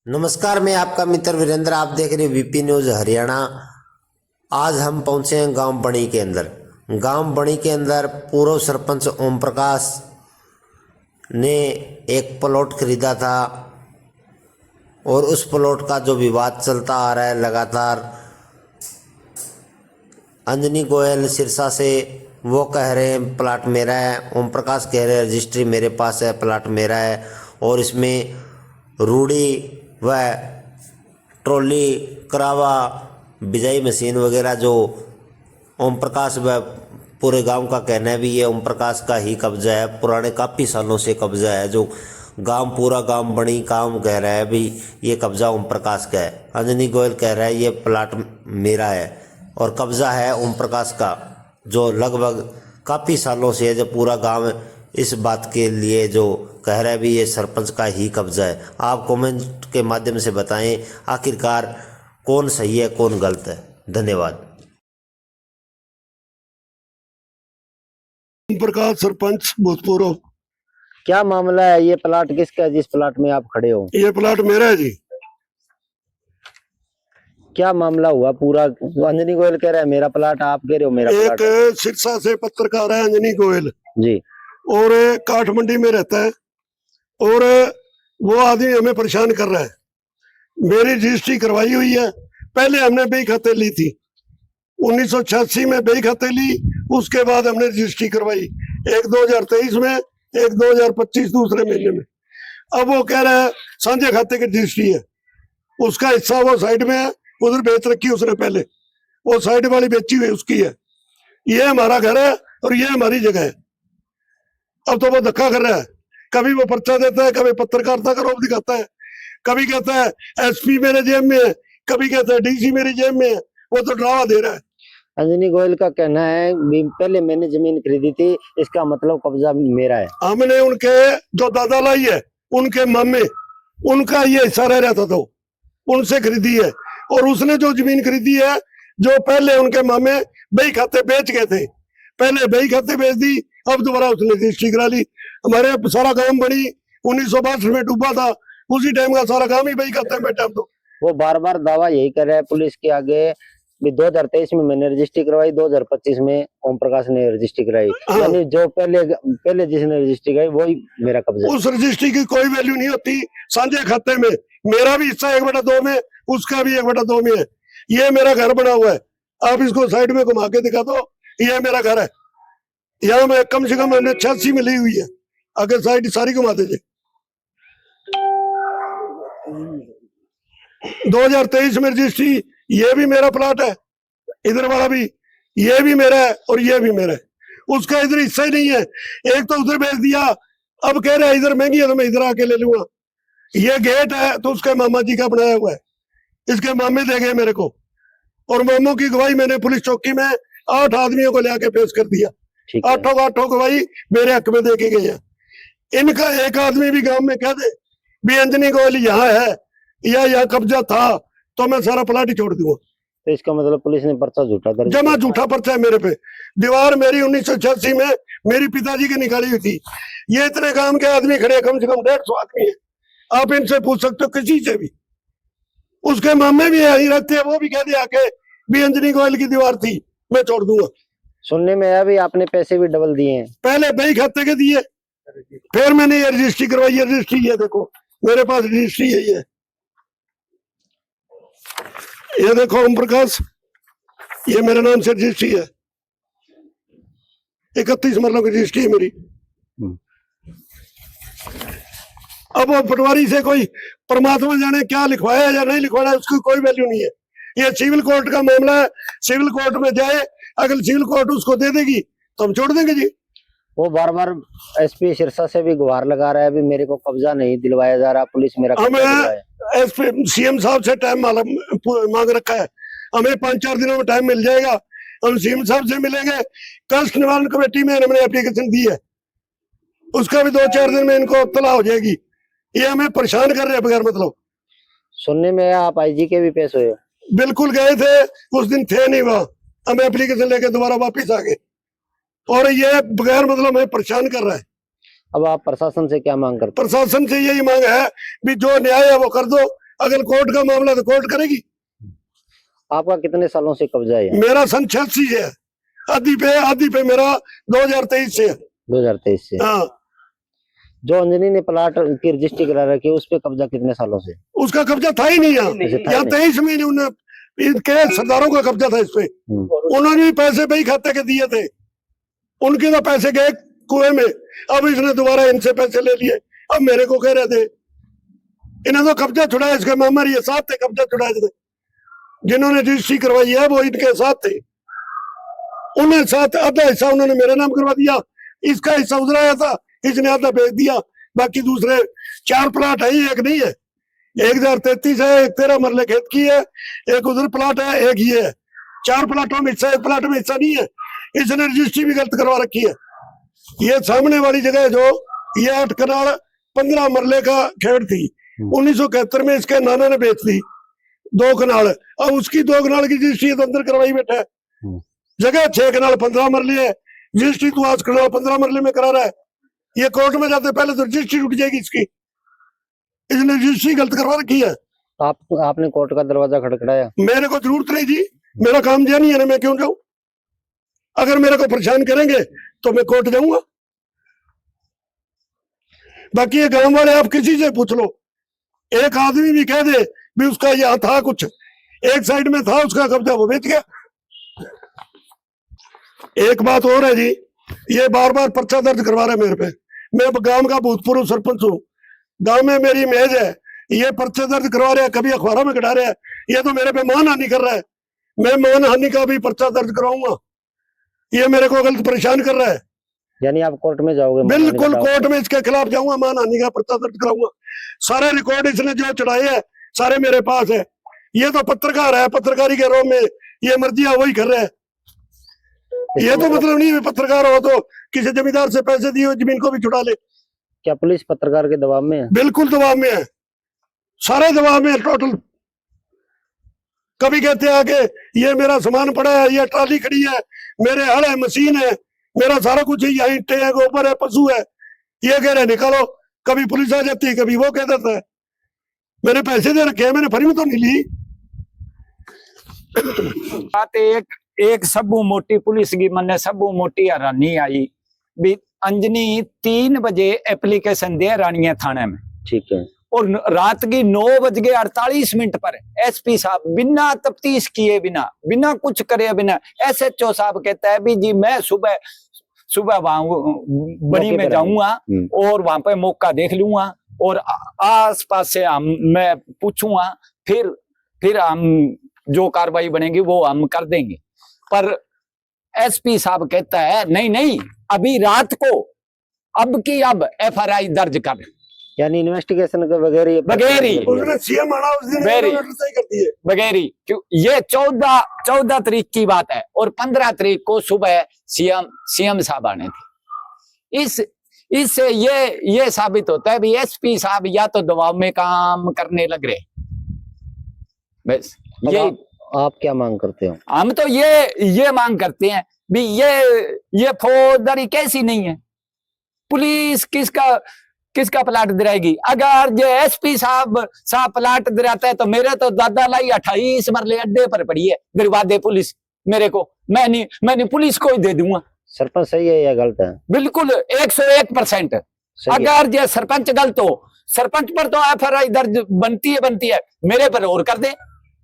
नमस्कार, मैं आपका मित्र वीरेंद्र। आप देख रहे हैं वीपी न्यूज़ हरियाणा। आज हम पहुंचे हैं गांव बणी के अंदर। गांव बणी के अंदर पूर्व सरपंच ओम प्रकाश ने एक प्लॉट खरीदा था और उस प्लॉट का जो विवाद चलता आ रहा है लगातार। अंजनी गोयल सिरसा से वो कह रहे हैं प्लाट मेरा है, ओम प्रकाश कह रहे हैं रजिस्ट्री मेरे पास है, प्लाट मेरा है। और इसमें रूढ़ी व ट्रॉली करावा बिजाई मशीन वगैरह जो ओम प्रकाश व पूरे गांव का कहना है भी ये ओम प्रकाश का ही कब्जा है, पुराने काफ़ी सालों से कब्जा है। जो गांव पूरा गांव बणी काम कह रहा है भी ये कब्जा ओम प्रकाश का है। अंजनी गोयल कह रहा है ये प्लाट मेरा है और कब्जा है ओम प्रकाश का, जो लगभग काफ़ी सालों से है। जो पूरा गांव इस बात के लिए जो कह रहा है भी ये सरपंच का ही कब्जा है। आप कमेंट के माध्यम से बताएं आखिरकार कौन सही है कौन गलत है। धन्यवाद। प्रकाश सरपंच भूतपूर्व। क्या मामला है? ये प्लाट किसका है जिस प्लाट में आप खड़े हो? ये प्लाट मेरा है जी। क्या मामला हुआ पूरा? अंजनी गोयल कह रहा है मेरा प्लाट, आप कह रहे हो मेरा एक प्लाट। सिरसा से पत्रकार है अंजनी गोयल जी। और काठमंडी में रहता है और वो आदमी हमें परेशान कर रहा है। मेरी रजिस्ट्री करवाई हुई है। पहले हमने बही खाते ली थी 1986 में बही खाते ली, उसके बाद हमने रजिस्ट्री करवाई एक 2023 में, एक 2025 दूसरे महीने में। अब वो कह रहा है साझे खाते की रजिस्ट्री है, उसका हिस्सा वो साइड में है, उधर बेच रखी उसने पहले, वो साइड वाली बेची हुई उसकी है। ये हमारा घर है और ये हमारी जगह है। अब तो वो धक्का कर रहा है, कभी वो पर्चा देता है, कभी पत्रकारिता का रूप दिखाता है, कभी कहता है एसपी मेरे जेब में है, कभी कहता है डीसी मेरी जेब में है। वो तो ड्रावा दे रहा है। अंजनी गोयल का कहना है पहले मैंने जमीन खरीदी थी, इसका मतलब कब्जा मेरा है। हमने उनके जो दादा लाई है, उनके मामे, उनका ये हिस्सा रह रहता था, उनसे खरीदी है। और उसने जो जमीन खरीदी है, जो पहले उनके मामे बही खाते बेच गए थे, पहले बही खाते बेच दी, अब दोबारा उसने रजिस्ट्री करा ली। हमारे सारा गांव बड़ी 1962 में डूबा था, उसी टाइम का सारा गांव ही बही खाते में बैठा। हम तो वो बार बार दावा यही कर रहा है पुलिस के आगे भी 2023 में मैंने रजिस्ट्री करवाई, 2025 में ओम प्रकाश ने रजिस्ट्री कराई। हाँ। यानी जो पहले जिसने रजिस्ट्री कराई वही मेरा कब्जा है। उस रजिस्ट्री की कोई वैल्यू नहीं होती साझे खाते में। मेरा भी हिस्सा 1/2 में, उसका भी 1/2 में है। ये मेरा घर बना हुआ है, आप इसको साइड में घुमा के दिखा दो, ये मेरा घर है। यहाँ में कम से कम 86 में ली हुई है, अगर साइड सारी घुमा दीजिए। 2023 में रजिस्ट्री, ये भी मेरा प्लाट है, इधर वाला भी, ये भी मेरा है और ये भी मेरा है। उसका इधर हिस्सा ही नहीं है, एक तो उधर बेच दिया, अब कह रहे हैं इधर महंगी है तो मैं इधर आके ले लूंगा। ये गेट है तो उसके मामा जी का बनाया हुआ है, इसके मामे दे गए मेरे को, और मामों की गवाही मैंने पुलिस चौकी में 8 आदमियों को लेके पेश कर दिया। 8 गवाही मेरे हक में दे के गए हैं। इनका एक आदमी भी गांव में कह दे भी अंजनी गोयल यहाँ है या यहाँ कब्जा था तो मैं सारा प्लाट ही छोड़ दूंगा। तो इसका मतलब पुलिस ने पर्चा झूठा दर्ज जमा झूठा पर्चा है मेरे पे। दीवार मेरी 1986 में मेरी पिताजी की निकाली हुई थी। ये इतने काम के आदमी खड़े, कम से कम 150 आदमी है, आप इनसे पूछ सकते हो किसी से भी। उसके मामे भी यही रहते हैं, वो भी कह दिया आके भी अंजनी गोयल की दीवार थी, मैं छोड़ दूंगा। सुनने में आया भी आपने पैसे भी डबल दिए हैं। पहले बही खाते के दिए, फिर मैंने ये रजिस्ट्री करवाई। ये रजिस्ट्री है, देखो मेरे पास रजिस्ट्री है। ये देखो ओम प्रकाश, ये मेरे नाम से रजिस्ट्री है, 31 मरलों की रजिस्ट्री है मेरी। अब वो पटवारी से कोई परमात्मा जाने क्या लिखवाया या नहीं लिखवाया, उसकी कोई वैल्यू नहीं है। ये सिविल कोर्ट का मामला है, सिविल कोर्ट में जाए, अगर सिविल कोर्ट उसको दे देगी तो हम छोड़ देंगे जी। वो बार बार एसपी सिरसा से भी गुहार लगा रहा है भी मेरे को कब्जा नहीं दिलवाया जा रहा, पुलिस मेरा कब्जा दिलवाए। एसपी सीएम साहब से टाइम मांग रखा है, हमें 5-4 दिनों में टाइम मिल जाएगा, हम सीएम साहब से मिलेंगे। कष्ट निवारण कमेटी में हमने एप्लीकेशन दी है, उसका भी 2-4 दिन में इनको इत्तला हो जाएगी। ये हमें परेशान कर रहे हैं बगैर मतलब। सुनने में आया आप आईजी के भी पेश हुए? बिल्कुल गए थे, उस दिन थे नहीं वहां, हम एप्लीकेशन लेके दोबारा वापिस आ गए, और ये बगैर मतलब हमें परेशान कर रहा है। अब आप प्रशासन से क्या मांग करते हैं? प्रशासन से यही मांग है भी जो न्याय है वो कर दो, अगर कोर्ट का मामला तो कोर्ट करेगी। आपका कितने सालों से कब्जा है? मेरा सन 86 है, आधी पे मेरा 2023 से है। 2023 से। हाँ, जो अंजनी ने प्लाट की रजिस्ट्री करा रखी है उस पे कब्जा कितने सालों से? उसका कब्जा था ही नहीं यहाँ। अच्छा, था ही यहाँ नहीं। 23 महीने उन्हें इनके सरदारों का कब्जा था इस पे। उन्होंने भी पैसे पे ही खाते के दिए थे, उनके तो पैसे गए कुएं में। अब इसने दोबारा इनसे पैसे ले लिए, अब मेरे को कह रहे थे। इन्हें तो कब्जा छुड़ाया, इसके मामा ये साथ थे, कब्जा छुड़ाए थे। जिन्होंने रजिस्ट्री करवाई है वो इनके साथ थे, उन्हें साथ आधा हिस्सा उन्होंने मेरे नाम करवा दिया, इसका हिस्सा उधर आया था, इसने आधा बेच दिया। बाकी दूसरे 4 प्लाट है, एक नहीं है। 1033 है, एक 13 मरले खेत की है, एक उधर प्लाट है, एक ये है। 4 प्लाटों में हिस्सा, एक प्लाट में हिस्सा नहीं है। इसने रजिस्ट्री भी गलत करवा रखी है। ये सामने वाली जगह जो ये 8 कनाल 15 मरले का खेड़ थी, 1971 में इसके नाना ने बेच दी 2 कनाल। अब उसकी 2 कनाल की रजिस्ट्री तो अंदर करवाई बैठा है। जगह 6 कनाल 15 मरले है, रजिस्ट्री तो 8 कनाल 15 मरले में करा रहा है। ये कोर्ट में जाते पहले तो रजिस्ट्री टूट जाएगी इसकी। इसने रजिस्ट्री गलत करवा रखी है। आपने कोर्ट का दरवाजा खटखटाया? मेरे को जरूरत नहीं जी, मेरा काम जानी है ना, मैं क्यों जाऊं? अगर मेरे को परेशान करेंगे तो मैं कोर्ट जाऊंगा। बाकी ये गांव वाले आप किसी से पूछ लो, एक आदमी भी कह दे भी उसका यहाँ था कुछ, एक साइड में था उसका कब्जा, वो बेच गया। एक बात और है जी, ये बार बार पर्चा दर्ज करवा रहे मेरे पे। मैं गांव का भूतपूर्व सरपंच हूँ, गांव में मेरी इमेज है। ये पर्चे दर्ज करवा रहे हैं, कभी अखबारों में कटा रहे हैं। ये तो मेरे पे मानहानि कर रहा है, मैं मानहानि का भी पर्चा दर्ज कराऊंगा। ये मेरे को गलत परेशान कर रहा है। यानी आप कोर्ट में जाओगे? बिल्कुल कोर्ट में इसके खिलाफ जाऊंगा, मानहानि का पर्चा दर्ज कराऊंगा। सारे रिकॉर्ड इसने जो चढ़ाए हैं सारे मेरे पास है। ये तो पत्रकार है, पत्रकारी के रोब में ये मर्जियां वही कर रहे हैं। ये तो मतलब नहीं है पत्रकार हो तो किसी जमींदार से पैसे दिए हुए जमीन को भी छुड़ा ले। क्या पुलिस पत्रकार के दबाव में है? बिल्कुल दबाव में है, सारे दबाव में है टोटल। कभी कहते हैं आके ये मेरा सामान पड़ा है, ये ट्राली खड़ी है, मेरे हल है, मशीन है, मेरा सारा कुछ है, यहाँ ईंटें है, गोबर है, पशु है। ये कह रहे निकालो। कभी पुलिस आ जाती है, कभी वो कह देता है। मैंने पैसे दे रखे हैं, मैंने फ्री में तो नहीं ली। बात एक सबू मोटी पुलिस की मने सबू मोटी हैरानी आई भी अंजनी 3 बजे एप्लीकेशन दे रानिया थाने में, ठीक है, और रात की 9:48 पर एसपी साहब बिना तफ्तीश किए, बिना कुछ करे, बिना SHO साहब कहता है भी जी मैं सुबह वहां बड़ी में जाऊंगा और वहां पे मौका देख लूंगा और आस पास से मैं पूछूंगा, फिर हम जो कार्रवाई बनेगी वो हम कर देंगे। पर एसपी साहब कहता है नहीं, अभी रात को अब FRI दर्ज कर। यानी इन्वेस्टिगेशन के बगैर सीएम आना उस दिन करती है बगैर। ये 14 तारीख की बात है और 15 तारीख को सुबह सीएम साहब आने थे। इससे ये साबित होता है भी एसपी साहब या तो दबाव में काम करने लग रहे। बस ये आप क्या मांग करते हो? हम तो ये मांग करते हैं भी ये फौजदारी कैसी नहीं है। पुलिस किसका प्लाट दिलाएगी? अगर जो एसपी साहब प्लाट दिलाता है तो मेरे तो दादा लाई 28 मरले अड्डे पर पड़ी है, दिलवा दे पुलिस मेरे को, मैं पुलिस को ही दे दूंगा। सरपंच सही है या गलत है? बिल्कुल 101%। अगर जो सरपंच गलत हो, सरपंच पर तो FRI दर्ज बनती है, मेरे पर और कर दे,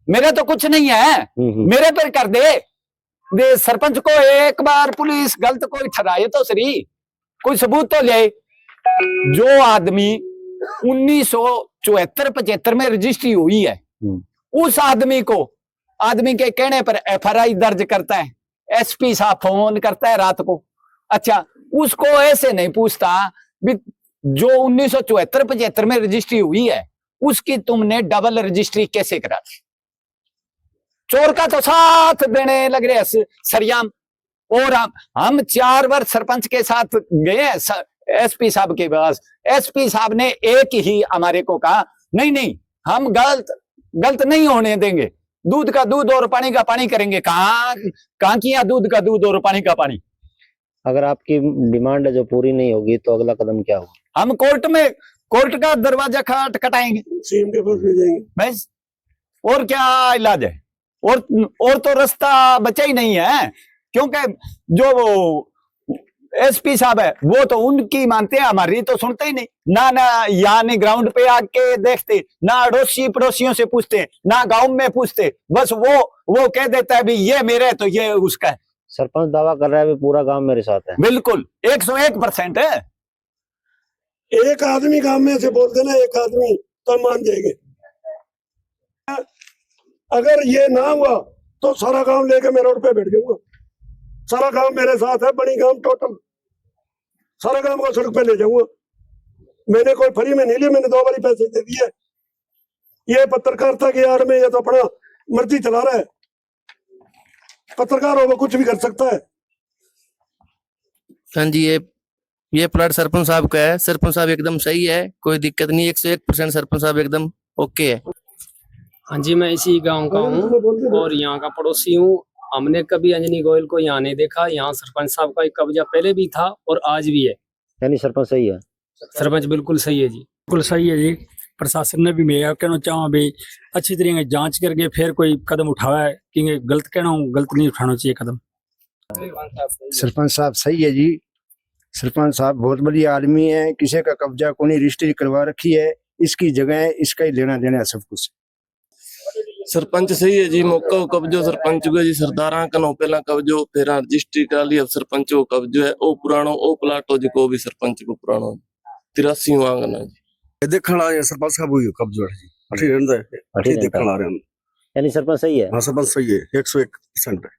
मेरे तो कुछ नहीं है, मेरे पर कर दे सरपंच को एक बार पुलिस गलत कोई ठहराए तो सही, कोई सबूत तो ले। जो आदमी 1974-75 में रजिस्ट्री हुई है, उस आदमी के कहने पर FRI दर्ज करता है, एसपी साहब फोन करता है रात को। अच्छा, उसको ऐसे नहीं पूछता भी जो 1974-75 में रजिस्ट्री हुई है उसकी तुमने डबल रजिस्ट्री कैसे करा दी? चोर का तो साथ देने लग रहे हैं सरियाम। और हम 4 बार सरपंच के साथ गए एसपी साहब के पास। एसपी साहब ने एक ही हमारे को कहा नहीं हम गलत नहीं होने देंगे, दूध का दूध और पानी का पानी करेंगे। कहाँ किया दूध का दूध और पानी का पानी? अगर आपकी डिमांड जो पूरी नहीं होगी तो अगला कदम क्या होगा? हम कोर्ट का दरवाजा खटखटाएंगे, सीएम के पास भेजेंगे। बस और क्या इलाज है? और तो रास्ता बचा ही नहीं है, क्योंकि जो एसपी साहब है वो तो उनकी मानते हैं, हमारी तो सुनते ही नहीं। ना यानी ग्राउंड पे आके देखते, ना अड़ोसी पड़ोसियों से पूछते, ना गांव में पूछते, बस वो कह देता है भी ये मेरा है तो ये उसका है। सरपंच दावा कर रहा है भी पूरा गांव मेरे साथ है। बिल्कुल 101% है। एक आदमी गांव में से बोल देना, एक आदमी तो मान जाएंगे। अगर ये ना हुआ तो सारा गांव लेके मैं रोड पे बैठ जाऊंगा। सारा गांव मेरे साथ है, बड़ी गांव टोटल सारा गांव को सड़क पे ले जाऊंगा। मैंने कोई फ्री में नहीं लिया, मैंने 2 बारी पैसे दे दिए। ये पत्रकारिता की आड़ में ये तो अपना मर्जी चला रहा है। पत्रकार हो वो कुछ भी कर सकता है। हाँ जी, ये प्लाट सरपंच साहब का है। सरपंच साहब एकदम सही है, कोई दिक्कत नहीं, 101% सरपंच साहब एकदम ओके है। हाँ जी, मैं इसी गांव का हूँ और यहाँ का पड़ोसी हूँ। हमने कभी अंजनी गोयल को यहाँ नहीं देखा। यहाँ सरपंच साहब का एक कब्जा पहले भी था और आज भी है। यानी सरपंच सही है। सरपंच बिल्कुल सही है जी, बिल्कुल सही है जी। प्रशासन ने भी मैं कहना चाहूँ भी अच्छी तरीके जांच करके फिर कोई कदम उठावा है, क्योंकि गलत कहना हूँ, गलत नहीं उठाना चाहिए कदम। सरपंच साहब सही है जी। सरपंच साहब बहुत बढ़िया आदमी है, किसी का कब्जा को नहीं, रजिस्ट्री करवा रखी है, इसकी जगह है, इसका ही लेना देना है सब कुछ। सरपंच सही है जी। मौका को कब्जो सरपंच को जी सरदारा कनो पहला कब्जो, फिर रजिस्ट्री करा ली, अब सरपंच को कब्जो है। ओ पुरानो ओ प्लाटो जिको भी सरपंच को पुरानो 83 आंगन है जी। देखण आ सरपंच साहब हुई कब्जो है जी। अठी रहंदा है, अठी देखण आ रहे हैं। यानी सरपंच सही है। हाँ सरपंच सही है, 101% है।